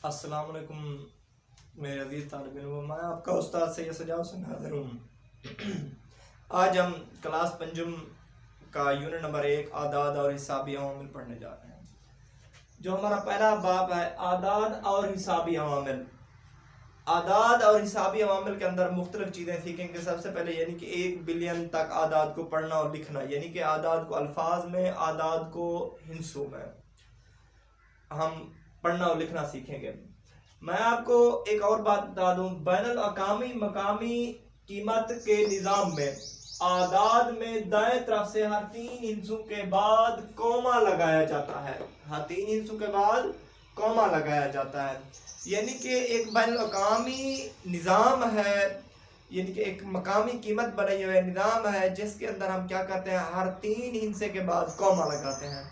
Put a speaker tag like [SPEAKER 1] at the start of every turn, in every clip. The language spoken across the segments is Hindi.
[SPEAKER 1] अस्सलाम वालेकुम मेरे अजीज़ तालिब इल्म, मैं आपका उस्ताद सैयद सजाद हुसैन हाज़िर हूँ। आज हम क्लास पंजुम का यूनिट नंबर 1 आदाद और हिसाबी अवामिल पढ़ने जा रहे हैं। जो हमारा पहला बाब है आदाद और हिसाबी अवामिल। आदाद और हिसाबी अवामिल के अंदर मुख्तलिफ चीज़ें सीखेंगे। सबसे पहले यानी कि 1 बिलियन तक आदाद को पढ़ना और लिखना, यानी कि आदाद को अल्फाज में, आदाद को हिस्सों में हम पढ़ना और लिखना सीखेंगे। मैं आपको एक और बात बता दूं, बैनुल अकामी मकामी कीमत के निज़ाम में आदाद में दाएं तरफ से हर 3 हिस्सों के बाद कॉमा लगाया जाता है। हर 3 हिस्सों के बाद कॉमा लगाया जाता है, यानी कि एक बैनुल अकामी निज़ाम है, यानी कि एक मकामी कीमत बनाई हुई निज़ाम है जिसके अंदर हम क्या करते हैं, हर 3 हिस्से के बाद कॉमा लगाते हैं।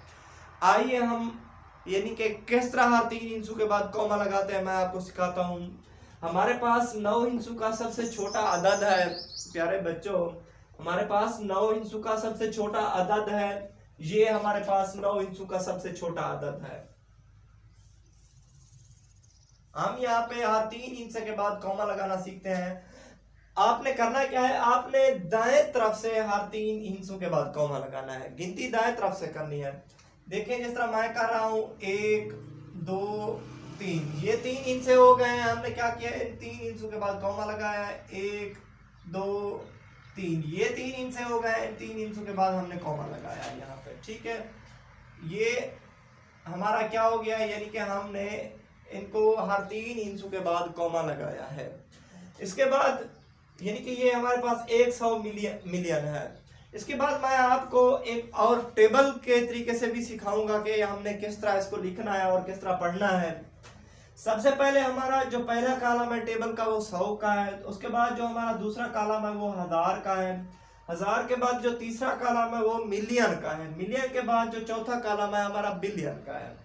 [SPEAKER 1] आइए हम यानी कि किस तरह हर 3 हिस्सों के बाद कॉमा लगाते हैं मैं आपको सिखाता हूँ। हमारे पास 9 हिस्सों का सबसे छोटा अदद है। प्यारे बच्चों, हमारे पास 9 हिस्सों का सबसे छोटा अदद है। ये हमारे पास 9 हिस्सों का सबसे छोटा अदद है। हम यहाँ पे हर 3 हिस्से के बाद कॉमा लगाना सीखते हैं। आपने करना क्या है, आपने दाएं तरफ से हर 3 हिस्सों के बाद कॉमा लगाना है। गिनती दाएं तरफ से करनी है। देखें जिस तरह मैं कर रहा हूं, 1 2 3, ये 3 हिस्से हो गए हैं। हमने क्या किया, इन 3 हिस्सों के बाद कॉमा लगाया है। 1 2 3, ये 3 हिस्से हो गए। इन 3 हिस्सों के बाद हमने कॉमा लगाया है यहाँ पे, ठीक है। ये हमारा क्या हो गया, यानी कि हमने इनको हर 3 हिस्सों के बाद कॉमा लगाया है। इसके बाद यानी कि ये हमारे पास 100 मिलियन है। इसके बाद मैं आपको एक और टेबल के तरीके से भी सिखाऊंगा कि हमने किस तरह इसको लिखना है और किस तरह पढ़ना है। सबसे पहले हमारा जो पहला कॉलम है टेबल का वो 100 का है। उसके बाद जो हमारा दूसरा कॉलम है वो 1000 का है। 1000 के बाद जो तीसरा कॉलम है वो मिलियन का है। मिलियन के बाद जो चौथा कॉलम है हमारा बिलियन का है।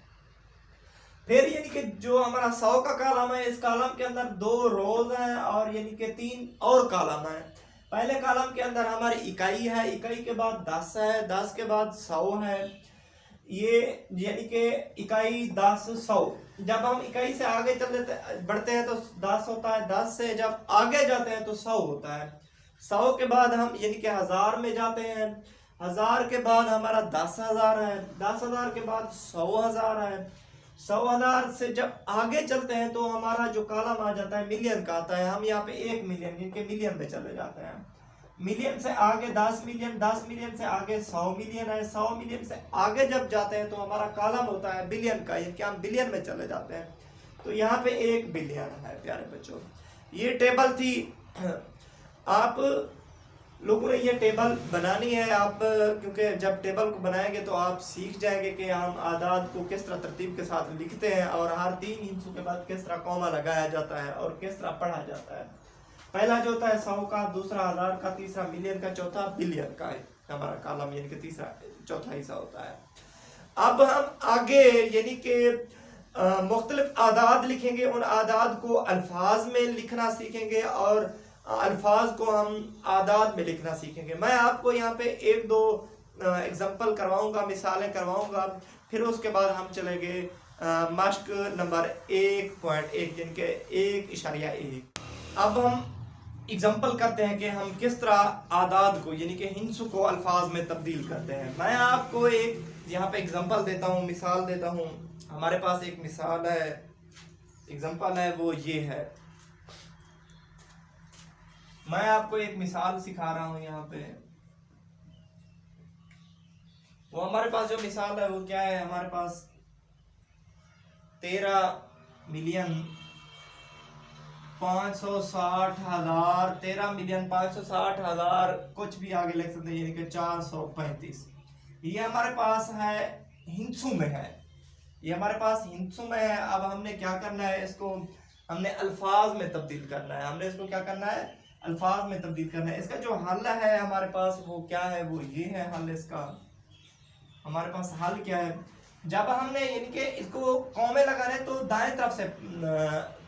[SPEAKER 1] फिर यानी कि जो हमारा 100 का कॉलम है, इस कॉलम के अंदर 2 रोज हैं और यानी कि 3 और कॉलम है। पहले कॉलम के अंदर हमारी इकाई है, इकाई के बाद 10 है, 10 के बाद 100 है। ये यानी कि इकाई 10 100। जब हम इकाई से आगे बढ़ते हैं तो 10 होता है, 10 से जब आगे जाते हैं तो 100 होता है। 100 के बाद हम यानी कि 1000 में जाते हैं। 1000 के बाद हमारा 10,000 है। 10,000 के बाद 100,000 है। 100,000 से जब आगे चलते हैं तो हमारा जो कॉलम आ जाता है मिलियन का आता है। हम यहाँ पे 1 मिलियन इनके मिलियन में चले जाते हैं। मिलियन से आगे 10 मिलियन, 10 मिलियन से आगे 100 मिलियन है। 100 मिलियन से आगे जब जाते हैं तो हमारा कॉलम होता है बिलियन का, यानी कि हम बिलियन में चले जाते हैं। तो यहाँ पे 1 बिलियन है। प्यारे बच्चों, ये टेबल थी। आप लोगों ने ये टेबल बनानी है। आप क्योंकि जब टेबल को बनाएंगे तो आप सीख जाएंगे कि हम आदाद को किस तरह तरतीब के साथ लिखते हैं और हर 3 हिस्सों के बाद किस तरह कॉमा लगाया जाता है और किस तरह पढ़ा जाता है। पहला जो होता है 100 का, दूसरा 1000 का, तीसरा मिलियन का, चौथा बिलियन का है हमारा कॉलम, यानी कि तीसरा चौथा हिस्सा होता है। अब हम आगे यानी कि मुख्तलिफ आदाद लिखेंगे। उन आदाद को अल्फाज में लिखना सीखेंगे और अल्फाज को हम आदाद में लिखना सीखेंगे। मैं आपको यहाँ पे 1-2 एग्जाम्पल करवाऊंगा, मिसालें करवाऊंगा। फिर उसके बाद हम चलेंगे मश्क नंबर 1.1 जिनके 1.1। अब हम एग्जाम्पल करते हैं कि हम किस तरह आदाद को यानी कि हिस्सों को अल्फाज में तब्दील करते हैं। मैं आपको एक यहाँ पे एग्जाम्पल देता हूँ, मिसाल देता हूँ। हमारे पास एक मिसाल है, एग्जाम्पल है, वो ये है। मैं आपको एक मिसाल सिखा रहा हूं यहाँ पे। वो हमारे पास जो मिसाल है वो क्या है, हमारे पास 13,560,000, 13,560,000 कुछ भी आगे लिख सकते हैं, यानी कि 435। ये हमारे पास है हिस्सों में है, ये हमारे पास हिस्सों में है। अब हमने क्या करना है, इसको हमने अल्फाज में तब्दील करना है। हमने इसको क्या करना है, अल्फाज में तब्दील करना है। इसका जो हल है हमारे पास वो क्या है, वो ये है हल। इसका हमारे पास हल क्या है, जब हमने यानी कि इसको कॉमे लगाने तो दाएं तरफ से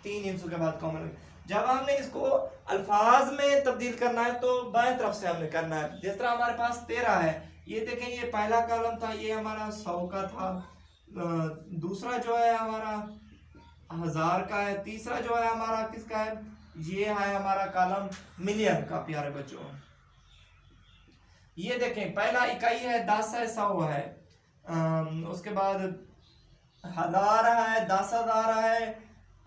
[SPEAKER 1] 3 हिस्सों के बाद कॉमे लगे। जब हमने इसको अल्फाज में तब्दील करना है तो बाएं तरफ से हमने करना है। जिस तरह हमारे पास 13 है, ये देखें, ये पहला कॉलम था, ये हमारा 100 का था। दूसरा जो है हमारा हजार का है। तीसरा जो है हमारा किसका है, ये है हमारा कॉलम मिलियन का प्यारे बच्चों। ये देखें पहला इकाई है 10 है, 100 है, उसके बाद हजार है, 10,000 है,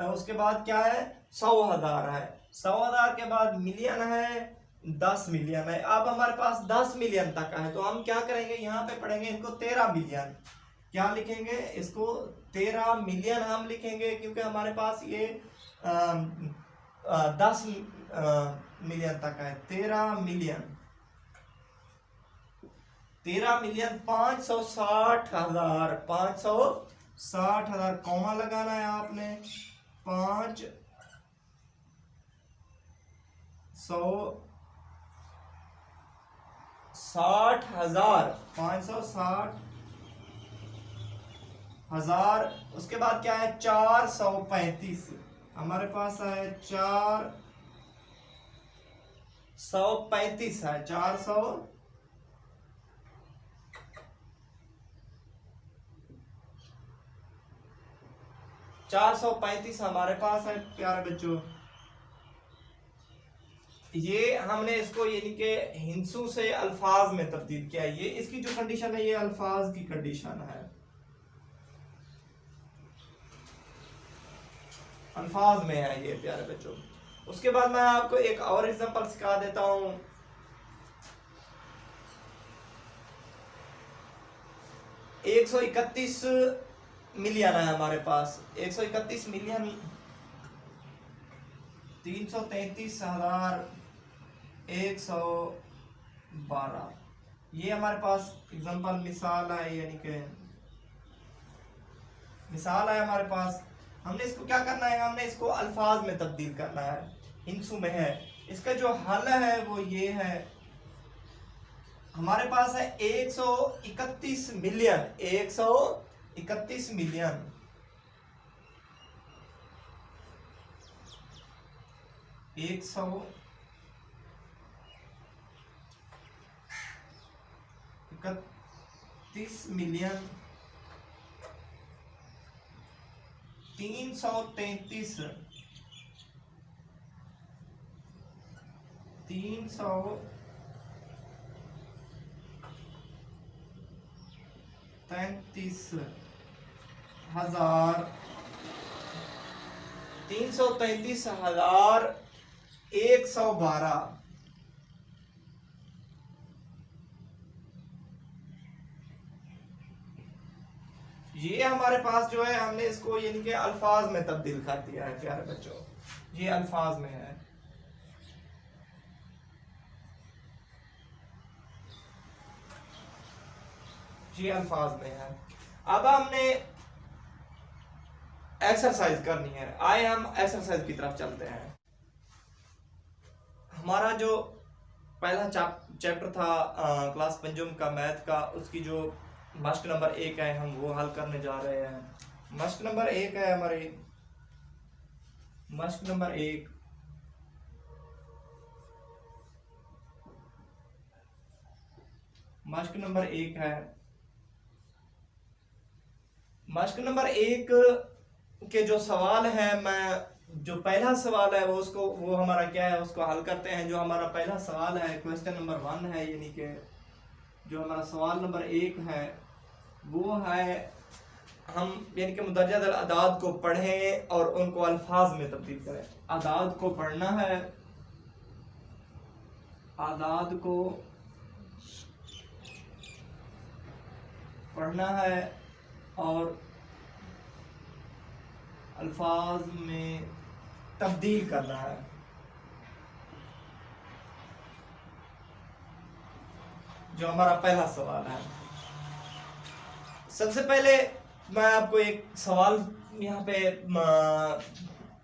[SPEAKER 1] उसके बाद क्या है 100,000 है, 100,000 के बाद मिलियन है, 10 मिलियन है। अब हमारे पास 10 मिलियन तक का है तो हम क्या करेंगे, यहाँ पे पढ़ेंगे इनको 13 मिलियन। क्या लिखेंगे इसको, 13 मिलियन हम लिखेंगे, क्योंकि हमारे पास ये 10 मिलियन तक है। 13 मिलियन, 13 मिलियन 560,000, 560,000 कॉमा लगाना है आपने, 560,000, 560,000। उसके बाद क्या है 435, हमारे पास है 435 है, 435 हमारे पास है प्यारे बच्चों। ये हमने इसको यानी कि हिंसू से अल्फाज में तब्दील किया। ये इसकी जो कंडीशन है ये अल्फाज की कंडीशन है, अल्फाज में है ये प्यारे बच्चों। उसके बाद मैं आपको एक और एग्जांपल सिखा देता हूं। 131 मिलियन है हमारे पास, 131 मिलियन 333,112। ये हमारे पास एग्जांपल मिसाल है, यानी कि मिसाल है हमारे पास। हमने इसको क्या करना है, हमने इसको अल्फाज में तब्दील करना है, हिंसू में है। इसका जो हल है वो ये है, हमारे पास है 131 मिलियन, 131 मिलियन 131 मिलियन 333 हजार 333,112। ये हमारे पास जो है हमने इसको यानी कि अल्फाज में तब्दील कर दिया है प्यारे बच्चों, ये अल्फाज में है। ये अल्फाज में है। अब हमने एक्सरसाइज करनी है, आए हम एक्सरसाइज की तरफ चलते हैं। हमारा जो पहला चैप्टर था क्लास पंचम का मैथ का, उसकी जो मश्क नंबर 1 है हम वो हल करने जा रहे हैं। मश्क नंबर 1 है हमारी, मश्क नंबर 1 मश्क नंबर 1 है। मश्क नंबर 1 के जो सवाल है, मैं जो पहला सवाल है वो हमारा क्या है उसको हल करते हैं। जो हमारा पहला सवाल है क्वेश्चन नंबर 1 है, यानी कि जो हमारा सवाल नंबर 1 है वो है हम यानी कि मुदर्रज अदाद को पढ़ें और उनको अल्फाज में तब्दील करें। अदाद को पढ़ना है, अदाद को पढ़ना है और अल्फाज में तब्दील करना है। जो हमारा पहला सवाल है, सबसे पहले मैं आपको एक सवाल यहाँ पे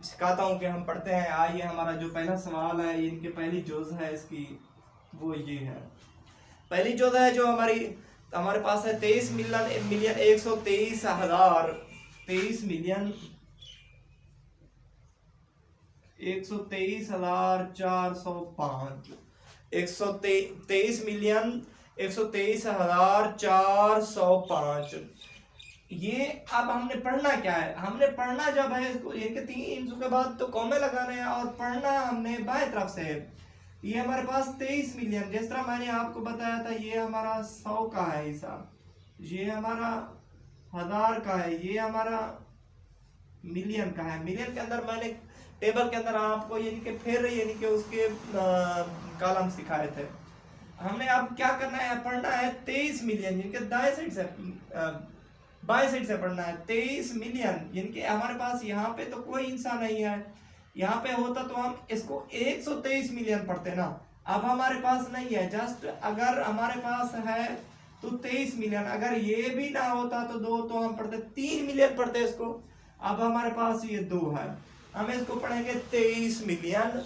[SPEAKER 1] सिखाता हूँ कि हम पढ़ते हैं। आइए, हमारा जो पहला सवाल है, इनकी पहली जोज़ है इसकी, वो ये है। पहली जोज़ है जो हमारे पास है 23 मिलियन 123,000, 23 मिलियन 123,405, 123 मिलियन 123,405। ये अब हमने पढ़ना क्या है, हमने पढ़ना जब है इसको इनके 3 इंचों के बाद तो कॉमे लगाने हैं और पढ़ना हमने बाएं तरफ से है। ये हमारे पास 23 मिलियन, जिस तरह मैंने आपको बताया था ये हमारा 100 का है हिसाब, ये हमारा 1000 का है, ये हमारा मिलियन का है। मिलियन के अंदर मैंने टेबल के अंदर आपको यानी कि फिर यानी कि उसके कॉलम सिखाए थे। हमने अब क्या करना है, पढ़ना है 23 मिलियन, यानी कि दाएं साइड से बाएं साइड से पढ़ना है 23 मिलियन, यानी कि हमारे पास यहाँ पे तो कोई इंसान नहीं है, यहाँ पे होता तो हम इसको 123 मिलियन पढ़ते ना। अब हमारे पास नहीं है, जस्ट अगर हमारे पास है तो 23 मिलियन, अगर ये भी ना होता तो 2 तो हम पढ़ते 3 मिलियन पढ़ते इसको। अब हमारे पास ये 2 है, हम इसको पढ़ेंगे 23 मिलियन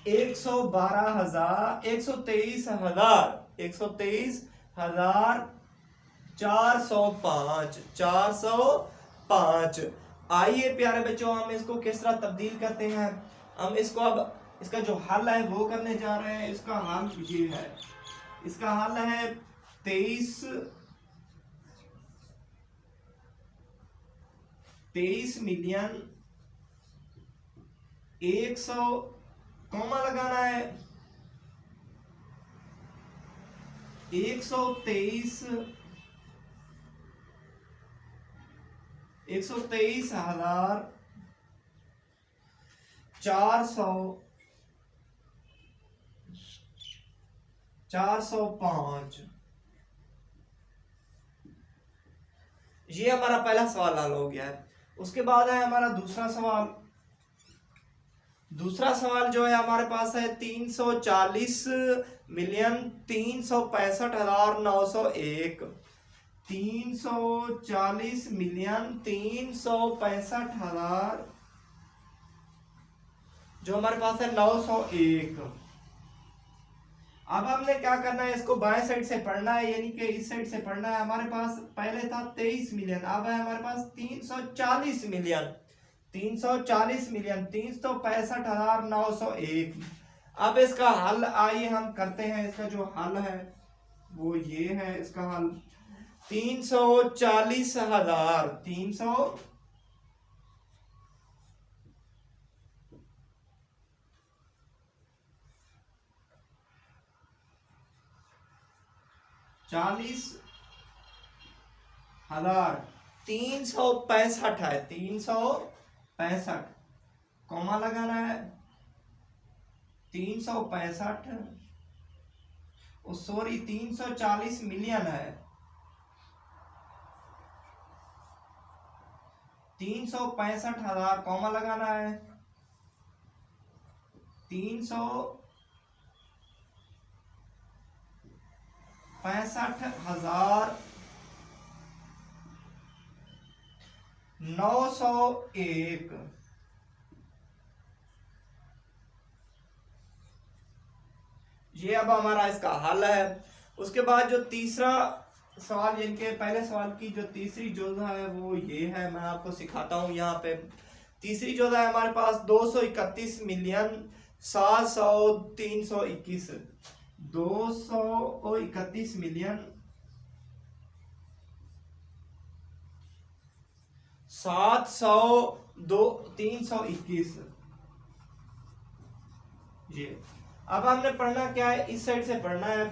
[SPEAKER 1] 123,405। आइए प्यारे बच्चों हम इसको किस तरह तब्दील करते हैं। हम इसको अब इसका जो हल है वो करने जा रहे हैं। इसका हल ये है, इसका हल है 23 मिलियन 100 कॉमा लगाना है 123,405। ये हमारा पहला सवाल हल हो गया है। उसके बाद है हमारा दूसरा सवाल। दूसरा सवाल जो है हमारे पास है 340 मिलियन 365,901। 340 मिलियन 365,000 जो हमारे पास है 901। अब हमने क्या करना है, इसको बाएं साइड से पढ़ना है, यानी कि इस साइड से पढ़ना है। हमारे पास पहले था 23 मिलियन, अब है हमारे पास 340 मिलियन 365,901। अब इसका हल आइए हम करते हैं। इसका जो हल है वो ये है, इसका हल 340,000 365 है, 365 कॉमा लगाना है 365 सॉरी 340 मिलियन है 365,000 कॉमा लगाना है 365,901। ये अब हमारा इसका हल है। उसके बाद जो तीसरा सवाल, जिनके पहले सवाल की जो तीसरी जोधा है वो ये है, मैं आपको सिखाता हूं। यहाँ पे तीसरी जोधा है हमारे पास 231 मिलियन 700,321। 231 मिलियन 700,321। ये अब हमने पढ़ना क्या है, इस साइड से पढ़ना है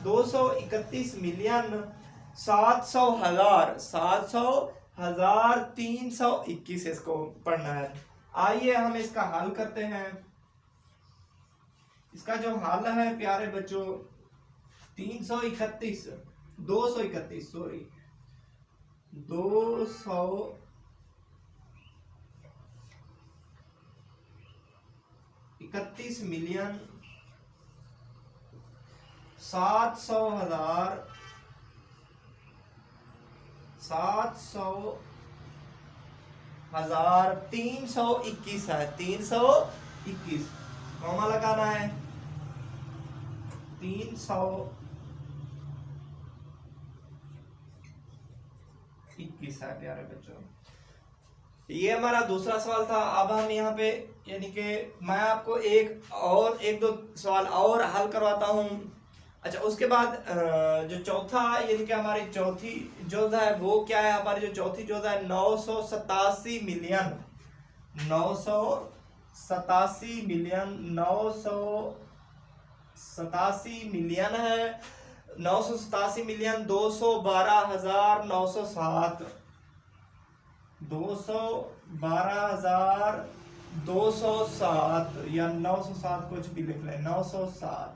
[SPEAKER 1] 231 मिलियन 700,321 इसको पढ़ना है। आइए हम इसका हल करते हैं। इसका जो हल है प्यारे बच्चों 231 सॉरी 231 मिलियन 700,321 है 321 कॉमा लगाना है 321 है प्यारे बच्चों। ये हमारा दूसरा सवाल था। अब हम यहाँ पे यानी कि मैं आपको एक दो सवाल और हल करवाता हूँ। अच्छा, उसके बाद जो चौथा यानी कि हमारी चौथी जोधा है वो क्या है, हमारी जो चौथी जोधा है 987 मिलियन 987 मिलियन 987 मिलियन है 987 मिलियन 212,907 212,207 या 907 कुछ भी लिख लें 907।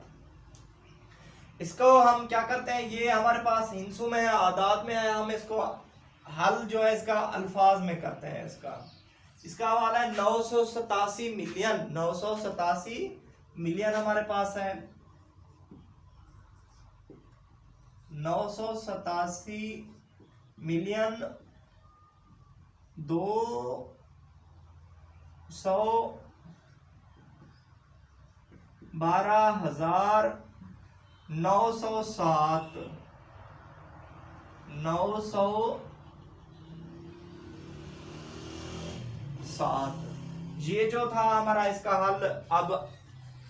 [SPEAKER 1] इसको हम क्या करते हैं, ये हमारे पास हिंसू में है, आदात में है, हम इसको हल जो है इसका अल्फाज में करते हैं। इसका हवाला है 987 मिलियन 987 मिलियन हमारे पास है 987 मिलियन 212,907 907 ये जो था हमारा इसका हल अब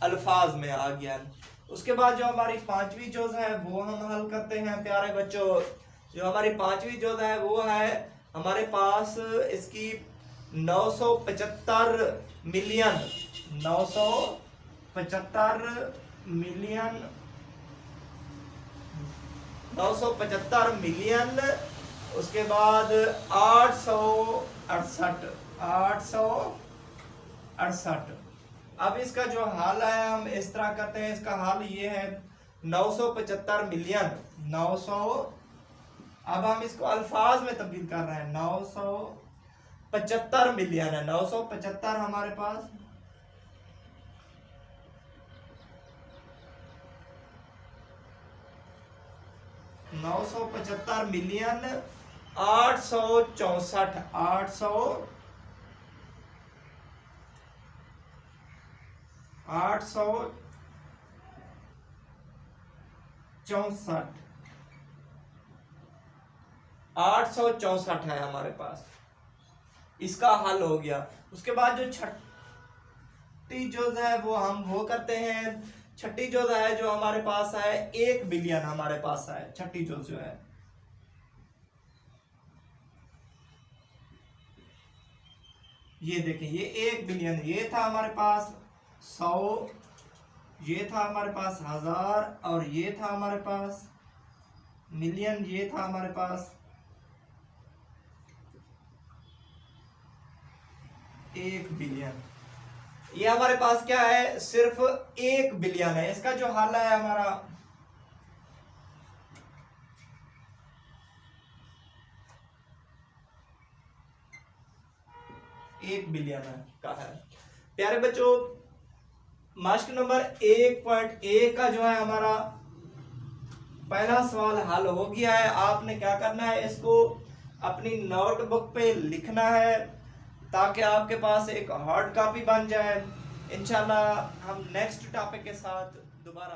[SPEAKER 1] अल्फाज में आ गया। उसके बाद जो हमारी पांचवी जोज है वो हम हल करते हैं प्यारे बच्चों। जो हमारी पांचवी जोज है वो है हमारे पास इसकी 975 मिलियन 975 मिलियन उसके बाद 868। अब इसका जो हाल है हम इस तरह करते हैं, इसका हाल ये है 975 मिलियन 900, अब हम इसको अल्फाज में तब्दील कर रहे हैं 975 मिलियन है 975 हमारे पास 975 मिलियन 864 864 है हमारे पास, इसका हल हो गया। उसके बाद जो छठी जोज है वो हम वो करते हैं, छठी जोज है जो हमारे पास है 1 बिलियन हमारे पास है छठी जोज जो है ये देखें, ये 1 बिलियन, ये था हमारे पास 100, ये था हमारे पास 1000 और ये था हमारे पास मिलियन, ये था हमारे पास 1 बिलियन। ये हमारे पास क्या है, सिर्फ 1 बिलियन है। इसका जो हल है हमारा एक बिलियन का है। प्यारे बच्चों, मास्क नंबर 1.1 का जो है हमारा पहला सवाल हल हो गया है। आपने क्या करना है, इसको अपनी नोटबुक पे लिखना है ताकि आपके पास एक हार्ड कॉपी बन जाए। इंशाल्लाह हम नेक्स्ट टॉपिक के साथ दोबारा